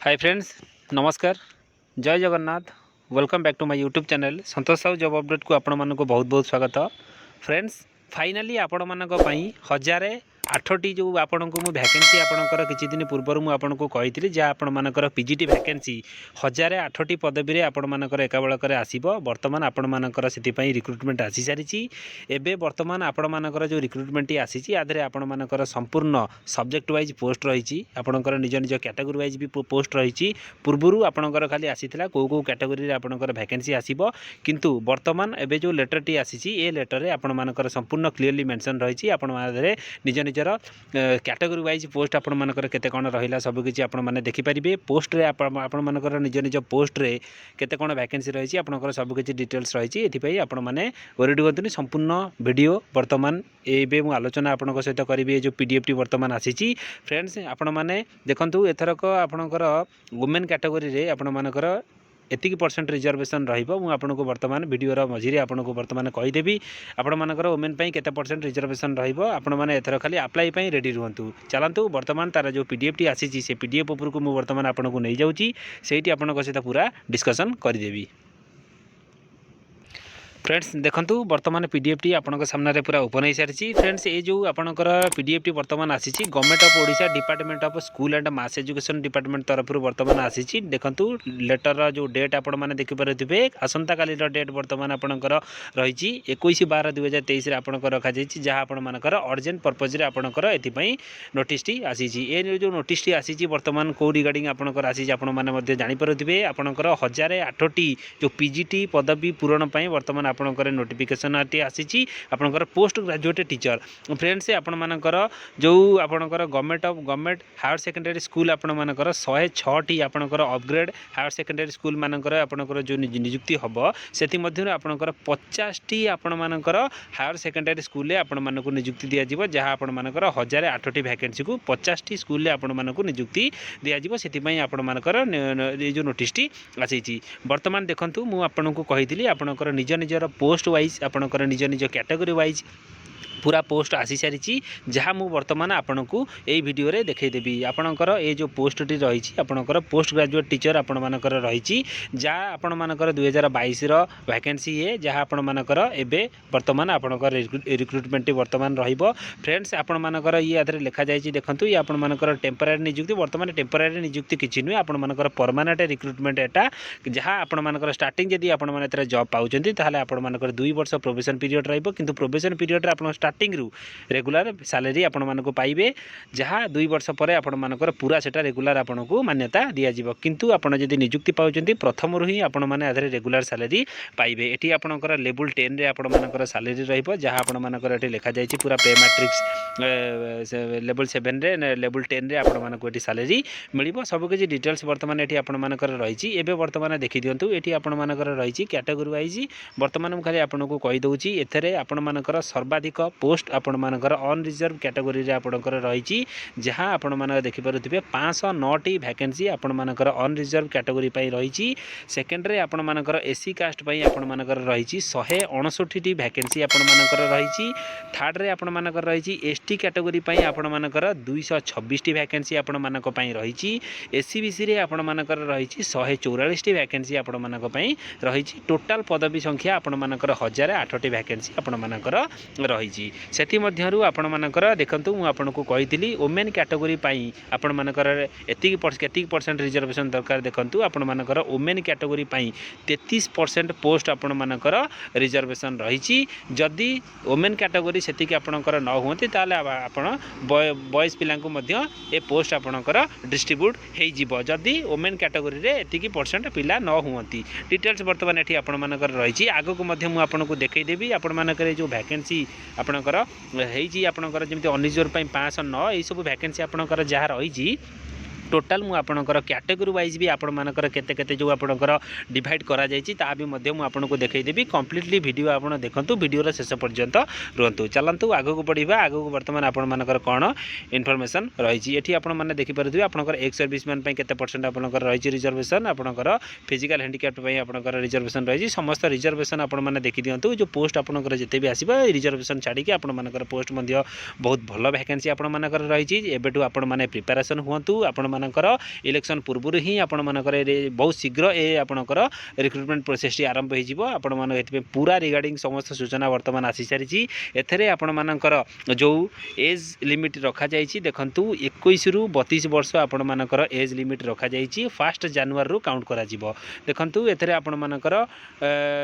हाय friends, नमस्कार। जय Jagannath. Welcome back to my YouTube channel Santosh Sahu job update को आपण मानक बहुत बहुत स्वागत। फ्रेंड्स, फाइनाली आपण मानक पई 1008टी जो आपण को मु वैकेंसी आपणकर किछि दिन पूर्व मु आपण को कहितली जे आपण मानकर पीजीटी वैकेंसी 1008टी पदवी रे आपण मानकर एकाबेलकर आसीबो। वर्तमान आपण मानकर सेति पई रिक्रुटमेंट आसी सारिछि। एबे वर्तमान आपण मानकर जो रिक्रुटमेंट आसीछि आधरे आपण मानकर संपूर्ण सब्जेक्ट वाइज पोस्ट रहिछि। आपणकर निज निज कैटेगरी वाइज भी पोस्ट रहिछि। पूर्वरु आपणकर खाली आसीथिला को कैटेगरी रे आपणकर वैकेंसी आसीबो, किंतु वर्तमान एबे जो लेटर टी आसीछि ए लेटर रे आपण मानकर संपूर्ण क्लियरली मेंशन रहिछि। आपण मानरे निज निजर कैटेगरी वाइज पोस्ट आपण मानकर केते कोन रहिला सब किछि आपण माने देखि परिबे। पोस्ट रे आपण मानकर निज निज पोस्ट रे केते कोन वैकेंसी रहिछि आपणकर सब किछि डिटेल्स रहिछि। एथि पई आपण माने वरिड गंतुनी संपूर्ण वीडियो वर्तमान एबे मु आलोचना आपनक सहित करिबे। जो पीडीएफ टी वर्तमान आसीछि फ्रेंड्स, आपण माने देखंतु एथरक आपनकर वुमेन कैटेगरी रे आपण मानकर एतिक परसेंट रिजर्वेशन रहिबो। मु आपनको वर्तमान वीडियो रा मझिरे आपनको वर्तमान कहि देबी आपण मानकर वुमेन पई केते परसेंट रिजर्वेशन रहिबो। आपण माने एथर खाली अप्लाई पई रेडी रुहंतु। चलंतु वर्तमान तार जो पीडीएफ टी आसीछि से पीडीएफ ऊपर को मु वर्तमान आपनको नै जाउची, सेठी आपनको सहित पूरा डिस्कशन करि देबी। फ्रेंड्स, देखंतु वर्तमान पीडीएफ टी आपनक सामने पूरा ओपन हो सारी। फ्रेंड्स, ये जो आपनकर पीडीएफ टी वर्तमान आसी government of Odisha department of school and mass education department तरफ वर्तमान आसी। देखंतु लेटर जो डेट आपण माने देखि पारथिबे, आसंता काली डेट वर्तमान आपनकर रहिछि 21/12/2023 रे आपनकर रखा जाइछि, जहां आपण मानकर अर्जेंट पर्पज रे आपनकर एथि पई नोटिस टी आसीछि। ए जो नोटिस टी आसीछि वर्तमान को रिगार्डिंग आपनकर आसीछि आपण माने मध्ये जानि पारथिबे। आपनकर 1008टी जो पीजीटी पदवी पूरण पई वर्तमान आपनकर नोटिफिकेशन आसी आपनकर पोस्ट ग्रेजुएट टीचर। फ्रेंड्स, आपण मानकर जो आपनकर गवर्नमेंट हायर सेकेंडरी स्कूल आपण मानकर 106टी आपनकर अपग्रेड हायर सेकेंडरी स्कूल मानकर आपनकर जो नियुक्ति हबो, सेति मध्य आपनकर 50टी आपण मानकर हायर सेकेंडरी स्कूल रे आपण मानको नियुक्ति दिया जिवो, जहां आपण मानकर 1008टी वैकेंसी को 50टी स्कूल रे आपण मानको नियुक्ति दिया जिवो। सेति पई आपण मानकर ये जो नोटिस टी आसी वर्तमान देखंतु मु आपनको कहितली आपनकर निज निजर पोस्ट वाइज आपनकर निज निज कैटेगरी वाइज पूरा पोस्ट आसी सारी, जहाँ मु वर्तमान आपण को यही वीडियो रे देखै देबी। आपणकर ए जो पोस्ट टी रही आपणकर पोस्ट ग्रेजुएट टीचर आपण मानकर रही, जहाँ आपण मानकर 2022 रो वैकेंसी है, जहाँ आपण मानकर एबे वर्तमान आपणकर रिक्रुटमेंट वर्तमान रहिबो। फ्रेंड्स, आपण मानकर ये आधरे लिखा जायछि, देखंतु ये आपण मानकर टेम्पररी नियुक्ति। वर्तमान टेम्पररी नियुक्ति किछि नुय, आपण मानकर परमानेंट रिक्रुटमेंट एटा, जहाँ आपण मानकर स्टार्टिंग जदी आपण माने एतरे जॉब पाउचंती ताले आपण मानकर 2 वर्ष प्रोबेशन पीरियड रहिबो, किंतु प्रोबेशन पीरियड रे आपण स्टार्टिंग रु रेगुलर सैलरी आपण मानको पाइबे, जहाँ 2 वर्ष पर आपण मानकर पूरा सेटा रेगुलर आपण को मान्यता दिया जिवो। किंतु आपण जदी नियुक्ति पाउचंती प्रथम रु ही आपण माने आधरे रेगुलर सैलरी पाइबे। एठी आपणकर लेवल 10 रे आपण मानकर सैलरी रहिबो, जहाँ आपण मानकर एठी लिखा जायछि पूरा पे मैट्रिक्स लेवल 7 रे लेवल 10 रे आपण मानको एठी सैलरी मिलिबो। सब किछि डिटेल्स वर्तमान एठी आपण मानकर रहिछि। एबे वर्तमान देखि दियंतु एठी आपण मानकर रहिछि कैटेगरी वाइज। वर्तमान हम खाली आपण को कहि दउछि, एथरे आपण मानकर सर्वाधिक पोस्ट आपण मानकर अनरिजर्व कैटेगरी रे आपणकर रहिछि, जहाँ आपण मानकर देखि पारुथिबे 509टी वैकेंसी आपण मानकर अनरिजर्व कैटेगरी पई रहिछि। सेकंड रे आपण मानकर एससी कास्ट पई आपण मानकर रहिछि 159टी वैकेंसी आपण मानकर रहिछि। थर्ड रे आपण मानकर रहिछि एसटी कैटेगरी पई आपण मानकर 226टी वैकेंसी आपण मानक पई रहिछि। एससी बीसी रे आपण मानकर रहिछि 144टी वैकेंसी आपण मानक पई रहिछि। टोटल पदवी संख्या आपण मानकर 1008टी वैकेंसी आपण मानकर रहिछि। सेति मध्यरु आपण मानकर देखंतु मु आपनको कहितली वुमेन कैटेगरी पई आपण मानकर एतिक परसेंट रिजर्वेशन दरकार। देखंतु आपण मानकर वुमेन कैटेगरी पई 33% पोस्ट आपण मानकर रिजर्वेशन रहिछि। जदि वुमेन कैटेगरी सेतिक आपणकर न होंती ताले आपण बॉयज पिला को मध्य ए पोस्ट आपणकर डिस्ट्रीब्यूट हेइ जिवो, जदि वुमेन कैटेगरी रे एतिक परसेंट पिला न होंती। डिटेल्स वर्तमान एठी आपण मानकर रहिछि। आगो को मध्य मु आपनको देखै देबी। आपण मानकर जो वैकेंसी आपणकर हेइछि आपणकर जेमति अनरिजर्व पई 509 एई सब वैकेंसी आपणकर जहा रहिछि। टोटाल मु आपणकर कैटेगरी वाइज भी आपण मानकर केते केते जो आपणकर डिवाइड करा जायछि ता भी मध्य मु आपनको देखै देबी। कंप्लीटली वीडियो आपण देखंतु, वीडियो रे शेष पर्यंत रहंतु। चलंतु आगो को पढिबा। आगो को वर्तमान आपण मानकर कोन इन्फॉर्मेशन रहिछि एठी आपण माने देखि परथिबे। आपणकर एक्स सर्विसमैन पई केते परसेंट आपणकर रहिछि रिजर्वेशन, आपणकर फिजिकल हैंडिकैप्ड पई आपणकर रिजर्वेशन रहिछि। समस्त रिजर्वेशन आपण माने देखि दियंतु। जो पोस्ट आपणकर जते भी आसीबा रिजर्वेशन छाडी के आपण मानकर पोस्ट मध्य बहुत भलो वैकेंसी आपण मानकर रहिछि। एबेटू आपण माने प्रिपरेशन हुअंतु। आपण आपणकर इलेक्शन पूर्व ही आपणकर बहुत शीघ्र ए आपणकर रिक्रुटमेंट प्रोसेस टी आरंभ हो आपण मैंने पूरा रिगार्डिंग समस्त सूचना वर्तमान आसी सारी एथे आपणकर जो एज लिमिट रखा जाइए देखु 21 रु 32 वर्ष आपणकर एज लिमिट रखा जाइए 1 जनवरी काउंट करा देखु एथे आपणकर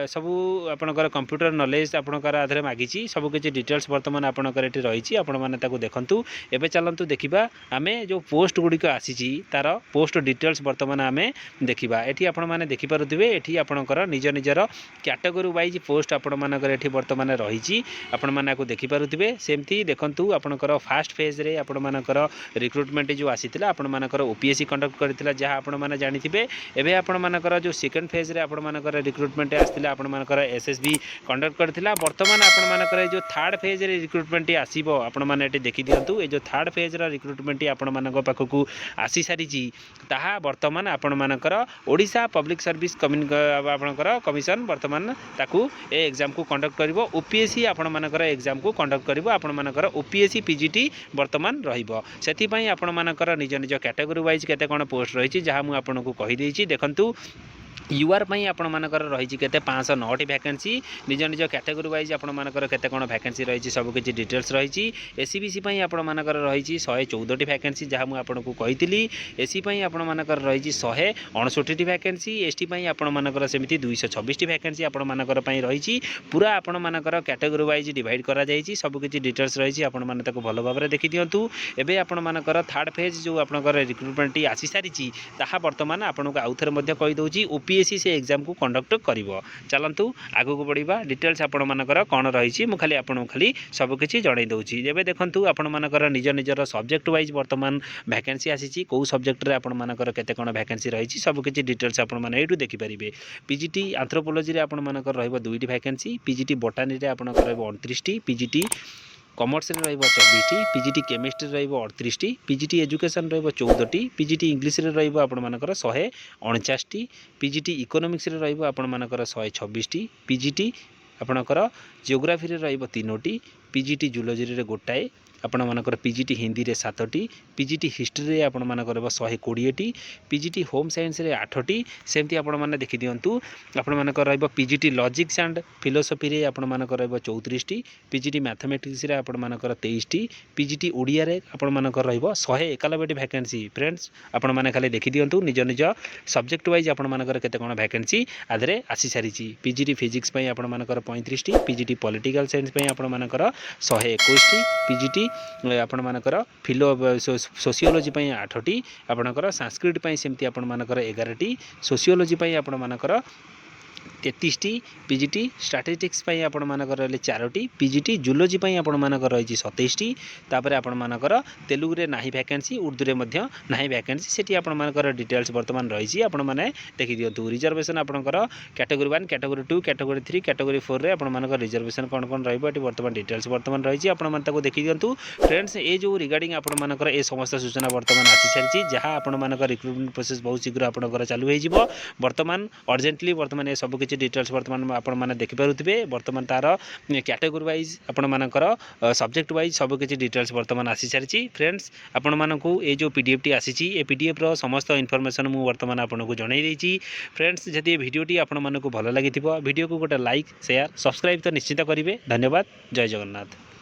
सबू आपणकर कंप्यूटर नॉलेज आपणकर आधार मागिची सब किसी डिटेल्स वर्तमान आपणकर ये रही आपको देखु एवं चलतु देखा आम जो पोस्ट गुड़िक आसी तार पोस्ट डिटेल्स वर्तमान आम देखा ये आपने देखिपे ये आपणकर निज निजर कैटेगरी वाइज पोस्ट आपणकर ये वर्तमान रही आपको देखिपे सेमती देखु आपणकर फास्ट फेज रे आपणकर रिक्रुटमेंट जो आसीला आपणकर ओपीएससी कंडक्ट करथिला जहाँ आपने जानिथिबे एबे आपणकर जो सेकंड फेज रे आपणकर रिक्रुटमेंट आसीला आपणकर एसएसबी कंडक्ट करथिला वर्तमान आपणकर जो थर्ड फेज रे रिक्रुटमेंट आसीबो आपण माने एटी देखि दियंतु ए जो थर्ड फेज रा रिक्रुटमेंट आपण मानक पाखकु आसी सारिची ताहा वर्तमान आपण मानकर ओडिशा पब्लिक सर्विस आपणकर कमिशन वर्तमान ताकू ए एग्जाम को कंडक्ट करिवो ओपीएससी आपण मानकर एग्जाम को कंडक्ट करिवो आपण मानकर ओपीएससी पीजीटी वर्तमान रहिबो सेति पई आपण मानकर निज निज कैटेगरी वाइज केते कोन पोस्ट रहिची जहा मु आपनको कहि देइची देखंतु यूआर पई आपण मानकर रही केते 509 वैकेंसी निज निज कैटेगरी वाइज आपण मानकर केते कोन वैकेंसी रही सब किछि डिटेल्स रही एसीबीसी पई आपण मानकर रही 114 वैकेंसी जहाँ मुझे आपको कही एसी पई आपण मानकर रही 169 वैकेंसी एसटी पई आपण मानकर सेमिति 226 वैकेंसी आपण मानकर पई रही पूरा आपण मानकर कैटेगरी वाइज डिवाइड करा जायछि सब किछि डिटेल्स रही आपण माने ताको भलो भाबरे देखि दियंतु एबे आपण मानकर थर्ड फेज जो आपनकर रिक्रुटमेंट आसी सारिछि ताहा वर्तमान आपनको आउथरे मध्ये कहि दउछि ओपीएससी से एग्जाम को कंडक्ट करिवो चलंतु आगु को बढ़िबा डिटेल्स आपण मानकर कोन रही मु खाली आपण खाली सब किछि जणै दउछि जेबे देखंतु आपण मानकर निज निजर सब्जेक्ट वाइज वर्तमान वैकेंसी आसीछि को सब्जेक्ट रे आपण मानकर केते कोन वैकेंसी रही सब किछि डिटेल्स आपण माने एटु देखि परिबे पीजीटी एंथ्रोपोलॉजी रे आपण मानकर रहइबो 2टी वैकेंसी पीजीटी बोटानी रे आपण रहइबो 29 टी पीजीटी कॉमर्स रे रहइबो 24 टी पीजीटी केमिस्ट्री रहइबो 38 टी पीजीटी एजुकेशन रहइबो 14 टी पीजीटी इंग्लिश रे रहइबो आपण मानकर 149 टी पीजीटी इकोनॉमिक्स रे रहइबो आपण मानकर 126 टी पीजीटी आपणकर जियोग्राफी रे रहइबो 3टी पीजीटी जूलॉजी रे गोटाए आपण मानकर पीजीटी हिंदी रे 7टी पीजीटी हिस्ट्री रे आपण मानकर 120 टी पीजीटी होम साइंस रे 8टी सेमती आपण माने देखि दियंतु आपण मानकर रहइबो पीजीटी लॉजिक्स एंड फिलोसफी रे आपण मानकर रहइबो 34 टी पीजीटी मैथमेटिक्स रे आपण मानकर 23 टी पीजीटी ओडिया रे आपण मानकर रहइबो 191 टी वैकेंसी फ्रेंड्स आपण माने खाली देखि दियंतु निज निज सब्जेक्ट वाइज आपण मानकर केते कोन वैकेंसी आदरे आसी सारिची पीजीटी फिजिक्स पई आपण मानकर 35 टी पीजीटी पॉलिटिकल साइंस पई आपण मानकर 121 टी पीजीटी आपण मानकर फिलो सोशियोलॉजी पई 8टी आपणकर संस्कृत पई सेमती आपण मानकर 11टी सोशियोलॉजी पई आपण मानकर 33 टी पीजीटी स्टैटिस्टिक्स पई आपण मानकर रहले 4टी पीजीटी जूलॉजी पई आपण मानकर रही 27 टी तापर आपण मानकर तेलुगु रे नाही वैकेंसी उर्दू रे मध्य नाही वैकेंसी सेठी आपण मानकर डिटेल्स वर्तमान रही आपण माने देखि दियंतु रिजर्वेशन आपणकर कैटेगरी 1 कैटेगरी 2 कैटेगरी 3 कैटेगरी 4 रे आपण मानकर रिजर्वेशन कोन कोन रहइबो एटी वर्तमान डिटेल्स वर्तमान रही आपण मान ताको देखि दियंतु फ्रेंड्स ए जो रिगार्डिंग आपण मानकर ए समस्त सूचना वर्तमान आसी सारिची जहां आपण मानकर रिक्रुटमेंट प्रोसेस बहुत शीघ्र आपणकर चालू होई जिवो वर्तमान अर्जेंटली वर्तमान ए सब किछि डिटेल्स वर्तमान आपण माने देखि पारुथिबे वर्तमान तार कैटेगरी वाइज आपण मानकर सब्जेक्ट वाइज सब किछि डिटेल्स वर्तमान आसी सारिची फ्रेंड्स आपण मानकू ए जो पीडीएफ टी आसीची ए पीडीएफ रो समस्त इनफॉरमेशन मु वर्तमान आपनको जणाई देछि फ्रेंड्स जदि वीडियो टी आपण मानकू भलो लागिथिबो वीडियो को गोटे लाइक शेयर सब्सक्राइब तो निश्चित करिवे धन्यवाद जय जगन्नाथ।